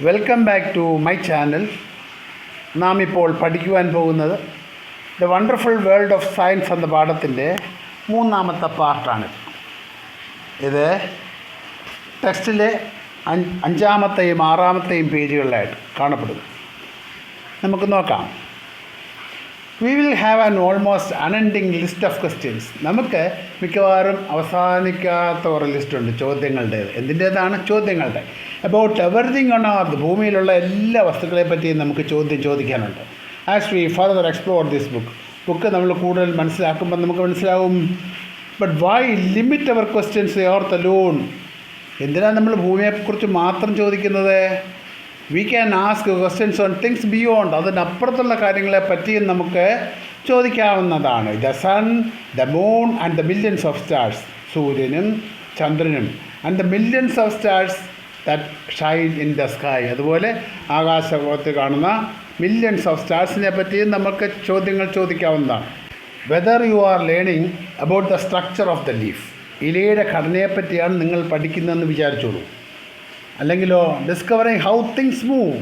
Welcome back to my channel. നാം ഇപ്പോൾ പഠിക്കുവാൻ പോകുന്നത് the wonderful world of science എന്ന പാഠത്തിൻ്റെ മൂന്നാമത്തെ പാർട്ടാണ്. ഇത് ടെക്സ്റ്റിലെ അഞ്ചാമത്തെയും ആറാമത്തെയും പേജുകളിലായിട്ട് കാണപ്പെടുന്നു. നമുക്ക് നോക്കാം. We will have an almost unending list of questions. നമുക്ക് മിക്കവാറും അവസാനിക്കാത്ത ഒരു ലിസ്റ്റുണ്ട് ചോദ്യങ്ങളുടേത്. എന്തിൻ്റേതാണ്? ചോദ്യങ്ങളുടെ. അബൌട്ട് എവറിത്തിങ് ഓൺ എർത്ത്, ഭൂമിയിലുള്ള എല്ലാ വസ്തുക്കളെ പറ്റിയും നമുക്ക് ചോദിക്കാനുണ്ട്. As we further explore this book നമ്മൾ കൂടുതൽ മനസ്സിലാക്കുമ്പോൾ നമുക്ക് മനസ്സിലാവും. But why limit our questions earth alone? എന്തിനാണ് നമ്മൾ ഭൂമിയെക്കുറിച്ച് മാത്രം ചോദിക്കുന്നത്? We can ask questions on things beyond. അതിനപ്പുറത്തുള്ള കാര്യങ്ങളെ പറ്റിയും നമുക്ക് ചോദിക്കാവുന്നതാണ്. The sun, the moon and the millions of stars. സൂര്യനും ചന്ദ്രനും and the millions of stars that shine in the sky. അതുപോലെ ആകാശത്ത് കാണുന്ന മില്യൺസ് ഓഫ് സ്റ്റാർസിനെ പറ്റിയും നമുക്ക് ചോദ്യങ്ങൾ ചോദിക്കാവുന്നതാണ്. Whether you are learning about the structure of the leaf, ഇലയുടെ ഘടനയെപ്പറ്റിയാണ് നിങ്ങൾ പഠിക്കുന്നതെന്ന് വിചാരിച്ചോളൂ. അല്ലെങ്കിലോ ഡിസ്കവറിങ് ഹൗ തിങ്സ് മൂവ്,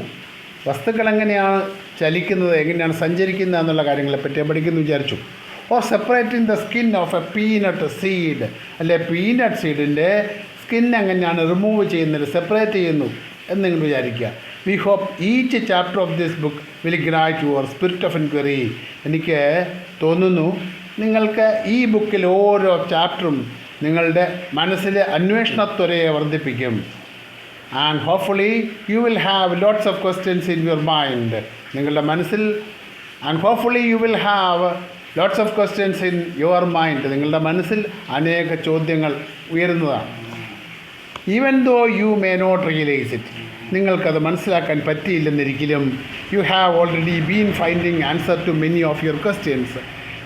വസ്തുക്കൾ എങ്ങനെയാണ് ചലിക്കുന്നത്, എങ്ങനെയാണ് സഞ്ചരിക്കുന്നത് എന്നുള്ള കാര്യങ്ങളെപ്പറ്റി പഠിക്കുന്നു വിചാരിച്ചു. Or separating the skin of a peanut seed, അല്ലെ പീനട്ട് സീഡിൻ്റെ സ്കിൻ എങ്ങനെയാണ് റിമൂവ് ചെയ്യുന്നത്, സെപ്പറേറ്റ് ചെയ്യുന്നു എന്ന് നിങ്ങൾ വിചാരിക്കുക. We hope each chapter of this book will great your spirit of enquiry. എനിക്ക് തോന്നുന്നു നിങ്ങൾക്ക് ഈ ബുക്കിൽ ഓരോ ചാപ്റ്ററും നിങ്ങളുടെ മനസ്സിലെ അന്വേഷണത്വരയെ വർദ്ധിപ്പിക്കും. And hopefully you will have lots of questions in your mind. നിങ്ങളുടെ മനസ്സിൽ lots of questions in your mind. നിങ്ങളുടെ മനസ്സിൽ അനേക ചോദ്യങ്ങൾ ഉയരുന്നതാണ്. Even though you may not realise it, നിങ്ങൾക്കത് മനസ്സിലാക്കാൻ പറ്റിയില്ലെന്നിരിക്കലും you have already been finding answer to many of your questions.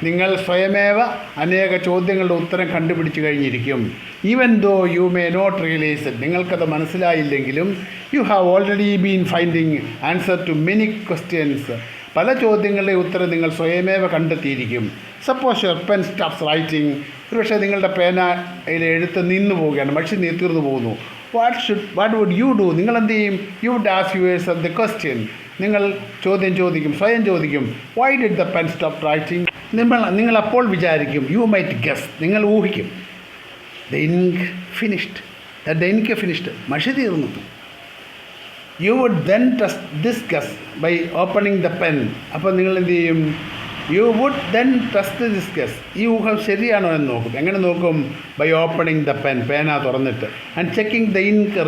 നിങ്ങൾ സ്വയമേവ അനേക ചോദ്യങ്ങളുടെ ഉത്തരം കണ്ടുപിടിച്ച് കഴിഞ്ഞിരിക്കും. Even though you may not realise it, നിങ്ങൾക്കത് മനസ്സിലായില്ലെങ്കിലും you have already been finding answer to many questions. പല ചോദ്യങ്ങളുടെ ഉത്തരം നിങ്ങൾ സ്വയമേവ കണ്ടെത്തിയിരിക്കും. Suppose your pen stops writing, ഒരുപക്ഷെ നിങ്ങളുടെ പേനയിൽ എഴുത്ത് നിന്നു പോവുകയാണ്, മഷി തീർന്നു പോകുന്നു. What would you do? നിങ്ങൾ എന്ത് ചെയ്യും? You would ask yourself the question. നിങ്ങൾ സ്വയം ചോദിക്കും, why did the pen stop writing? നിങ്ങൾ അപ്പോൾ വിചാരിക്കും, യു മൈറ്റ് ഗസ്, നിങ്ങൾ ഊഹിക്കും, ദ ഇങ്ക് ഫിനിഷ്ഡ്, മഷി തീർന്നു. You would then trust guess by opening the pen. അപ്പോൾ നിങ്ങൾ എന്ത് ചെയ്യും? You would then trust this guess, ഈ ഊഹം ശരിയാണോ എന്ന് നോക്കും. എങ്ങനെ നോക്കും? ബൈ ഓപ്പണിംഗ് ദ പെൻ, പേന തുറന്നിട്ട്. ആൻഡ് ചെക്കിംഗ് ദ ഇങ്ക്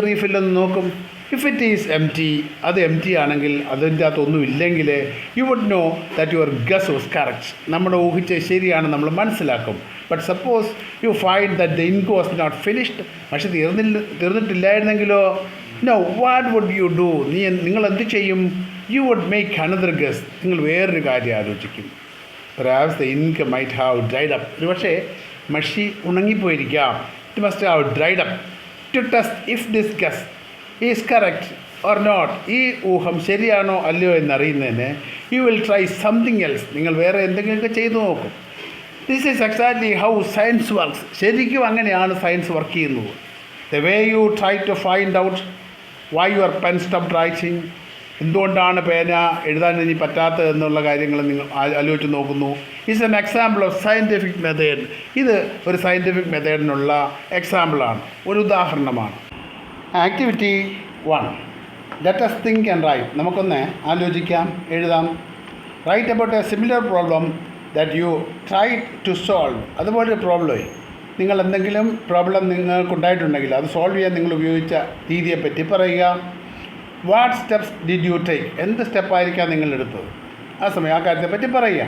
റീഫില്ലൊന്ന് നോക്കും. ഇഫ് ഇറ്റ് ഈസ് എംറ്റി, അത് എംറ്റി ആണെങ്കിൽ, അതിൻ്റെ അകത്തൊന്നും ഇല്ലെങ്കിൽ, you would know that your guess was correct. നമ്മൾ ഊഹിച്ച് ശരിയാണ് നമ്മൾ മനസ്സിലാക്കും. But suppose you find that the ink was not finished, പക്ഷെ തീർന്നിട്ടില്ലായിരുന്നെങ്കിലോ? No, what would you do? നിങ്ങൾ എന്ത് ചെയ്യും? You would make another guess, നിങ്ങൾ വേറൊരു കാര്യം ആലോചിക്കും. Perhaps the ink might have dried up, ഒരു പക്ഷേ മഷി ഉണങ്ങിപ്പോയിരിക്കാം. It must have dried up to test if this guess is correct or not. ഈ ഊഹം ശരിയാണോ അല്ലയോ എന്നറിയുന്നതിന് you will try something else, നിങ്ങൾ വേറെ എന്തെങ്കിലുമൊക്കെ ചെയ്തു നോക്കും. This is exactly how science works. ശരിക്കും അങ്ങനെയാണ് സയൻസ് വർക്ക് ചെയ്യുന്നത്. The way you try to find out why your pen stopped writing, എന്തുകൊണ്ടാണ് പേന എഴുതാൻ ഇനി പറ്റാത്തത് എന്നുള്ള കാര്യങ്ങൾ നിങ്ങൾ ആലോചിച്ച് നോക്കുന്നു. Is an example of scientific method. ഇത് ഒരു സയൻറ്റിഫിക് മെത്തേഡിനുള്ള എക്സാമ്പിളാണ്, ഒരു ഉദാഹരണമാണ്. Activity 1, let us think and write. നമുക്കൊന്ന് ആലോചിക്കാം, എഴുതാം. Write about a similar problem that you try to solve. അതുപോലൊരു പ്രോബ്ലം, നിങ്ങൾ എന്തെങ്കിലും പ്രോബ്ലം നിങ്ങൾക്കുണ്ടായിട്ടുണ്ടെങ്കിൽ അത് സോൾവ് ചെയ്യാൻ നിങ്ങൾ ഉപയോഗിച്ച രീതിയെപ്പറ്റി പറയുക. What steps did you take, എന്ത് സ്റ്റെപ്പായിരിക്കാം നിങ്ങൾ എടുത്തത്, ആ സമയം ആ കാര്യത്തെപ്പറ്റി പറയുക.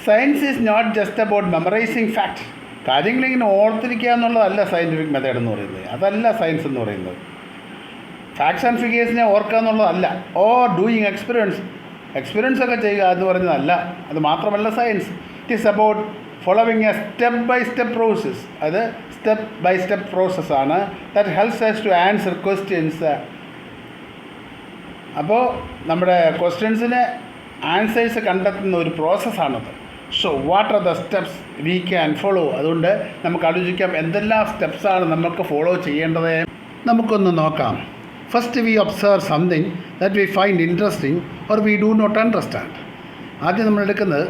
Science is not just about memorising fact. കാര്യങ്ങളിങ്ങനെ ഓർത്തിരിക്കുക എന്നുള്ളതല്ല സയൻറ്റിഫിക് മെത്തേഡ് എന്ന് പറയുന്നത്, അതല്ല സയൻസ് എന്ന് പറയുന്നത്. ഫാക്ട്സ് ആൻഡ് ഫിഗേഴ്സിനെ ഓർക്കുക എന്നുള്ളതല്ല. ഓർ ഡൂയിങ് എക്സ്പീരിയൻസ് ഒക്കെ ചെയ്യുക എന്ന് പറയുന്നതല്ല, അത് മാത്രമല്ല science. It is about following a step by step process. അത് സ്റ്റെപ്പ് ബൈ സ്റ്റെപ്പ് പ്രോസസ്സാണ്. That helps us to answer questions. അപ്പോൾ നമ്മുടെ ക്വസ്റ്റ്യൻസിന് ആൻസേഴ്സ് കണ്ടെത്തുന്ന ഒരു പ്രോസസ്സാണത്. So what are the steps we can follow? അതുകൊണ്ട് നമുക്ക് ആലോചിക്കാം എന്തെല്ലാം സ്റ്റെപ്സാണ് നമുക്ക് ഫോളോ ചെയ്യേണ്ടത്. നമുക്കൊന്ന് നോക്കാം. First we observe something that we find interesting or we do not understand. ആദ്യം നമ്മൾ എടുക്കുന്നത്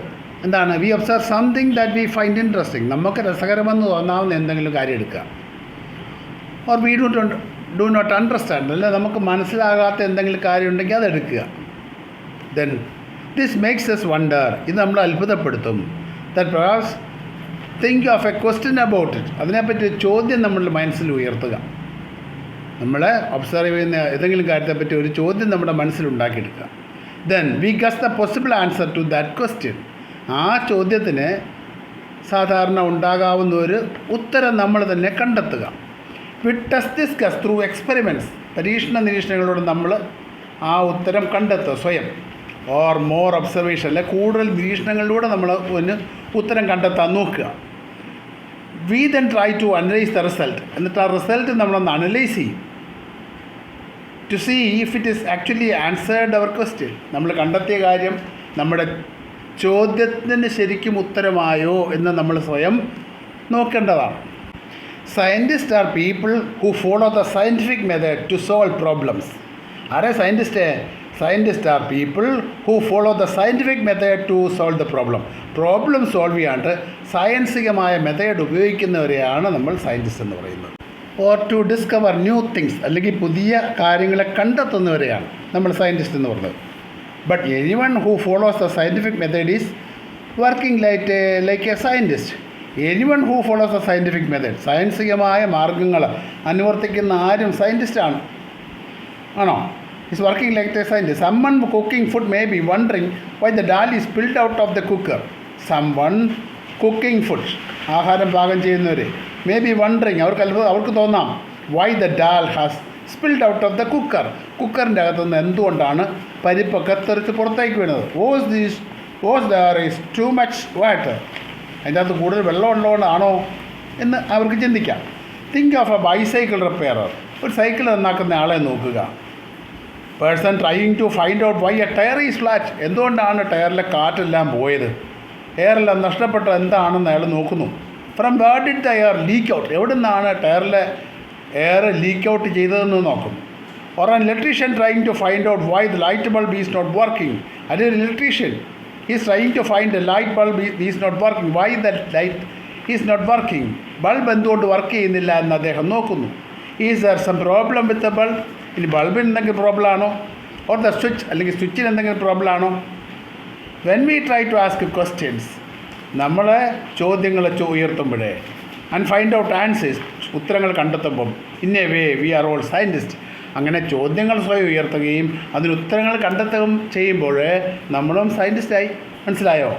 എന്താണ്? We observe something that we find interesting. നമുക്ക് രസകരമെന്ന് തോന്നാവുന്ന എന്തെങ്കിലും കാര്യം എടുക്കുക. Or we do not understand, അല്ല നമുക്ക് മനസ്സിലാകാത്ത എന്തെങ്കിലും കാര്യം ഉണ്ടെങ്കിൽ അതെടുക്കുക. Then this makes us wonder, ഇത് നമ്മൾ അത്ഭുതപ്പെടുത്തും. That perhaps think of a question about it, അതിനെപ്പറ്റി ഒരു ചോദ്യം നമ്മളുടെ മനസ്സിൽ ഉയർത്തുക. നമ്മൾ ഒബ്സർവ് ചെയ്യുന്ന ഏതെങ്കിലും കാര്യത്തെപ്പറ്റി ഒരു ചോദ്യം നമ്മുടെ മനസ്സിലുണ്ടാക്കിയെടുക്കുക. Then we guess the possible answer to that question. ആ ചോദ്യത്തിന് സാധാരണ ഉണ്ടാകാവുന്ന ഒരു ഉത്തരം നമ്മൾ തന്നെ കണ്ടെത്തുക. We test this guess through experiments, പരീക്ഷണ നിരീക്ഷണങ്ങളോട് നമ്മൾ ആ ഉത്തരം കണ്ടെത്തുക സ്വയം. ഓർ മോർ ഒബ്സർവേഷൻ, അല്ലെ കൂടുതൽ നിരീക്ഷണങ്ങളിലൂടെ നമ്മൾ ഒന്ന് ഉത്തരം കണ്ടെത്താൻ നോക്കുക. We then try to analyse the result, എന്നിട്ട് ആ റിസൾട്ട് നമ്മളൊന്ന് അനലൈസ് ചെയ്യും. To see if it is actually answered our question, നമ്മൾ കണ്ടെത്തിയ കാര്യം നമ്മുടെ ചോദ്യത്തിന് ശരിക്കും ഉത്തരമായോ എന്ന് നമ്മൾ സ്വയം നോക്കേണ്ടതാണ്. Scientist are people who follow the scientific method to solve problems. ആരെ scientist? Scientist are people who follow the scientific method to solve the problem solve ചെയ്യാണ്ട് സയൻസികമായ മെത്തേഡ് ഉപയോഗിക്കുന്നവരെയാണ് നമ്മൾ സയൻറ്റിസ്റ്റ് എന്ന് പറയുന്നത്. Or to discover new things, അല്ലെങ്കിൽ പുതിയ കാര്യങ്ങളെ കണ്ടെത്തുന്നവരെയാണ് നമ്മൾ സയൻറ്റിസ്റ്റ് എന്ന് പറയുന്നത്. But anyone who follows the scientific method is working like a scientist. Anyone who follows the scientific method, സയൻസികമായ മാർഗങ്ങൾ അനുവർത്തിക്കുന്ന ആരും സയൻറ്റിസ്റ്റാണ്. ആണോ? Is working like a scientist. Someone cooking food may be wondering why the dal is spilled out of the cooker. Someone cooking food, ആഹാരം പാകം ചെയ്യുന്നവർ, may be wondering, അവർക്ക് തോന്നാം why the dal has spilled out of the കുക്കറിൻ്റെ അകത്തുനിന്ന് എന്തുകൊണ്ടാണ് പരിപ്പൊക്കെ തെറിച്ച് പുറത്തേക്ക് വീണത്. Was there is too much water, അതിൻ്റെ അകത്ത് കൂടുതൽ വെള്ളം ഉള്ളതുകൊണ്ടാണോ എന്ന് അവർക്ക് ചിന്തിക്കാം. Think of a bicycle repairer, ഒരു സൈക്കിൾ നന്നാക്കുന്ന ആളെ നോക്കുക. Person trying to find out why a tyre is flat, എന്തുകൊണ്ടാണ് ടയറിലെ കാറ്റെല്ലാം പോയത്, എയറെല്ലാം നഷ്ടപ്പെട്ടത് എന്താണെന്ന് അയാൾ നോക്കുന്നു. From where did the air leak out, എവിടെ നിന്നാണ് ടയറിലെ എയർ ലീക്ക് ഔട്ട് ചെയ്തതെന്ന് നോക്കും. Or an electrician trying to find out why the light bulb is not working, അതൊരു electrician is trying to find a light bulb is not working, why the light is not working, bulb എന്തുകൊണ്ട് work ചെയ്യുന്നില്ല എന്ന് അദ്ദേഹം നോക്കുന്നു. Is there some problem with the bulb, ഇനി ബൾബിന് എന്തെങ്കിലും problem ആണോ, ഓർ ദ സ്വിച്ച്, അല്ലെങ്കിൽ സ്വിച്ചിന് എന്തെങ്കിലും പ്രോബ്ലം ആണോ. When we try to ask questions, നമ്മളെ ചോദ്യങ്ങൾ ഉയർത്തുമ്പോഴേ ആൻഡ് ഫൈൻഡ് ഔട്ട് ആൻസേഴ്സ്, ഉത്തരങ്ങൾ കണ്ടെത്തുമ്പം in a way we are all scientist. അങ്ങനെ ചോദ്യങ്ങൾ സ്വയം ഉയർത്തുകയും അതിന് ഉത്തരങ്ങൾ കണ്ടെത്തുകയും ചെയ്യുമ്പോൾ നമ്മളും സയൻറ്റിസ്റ്റായി. മനസ്സിലായോ?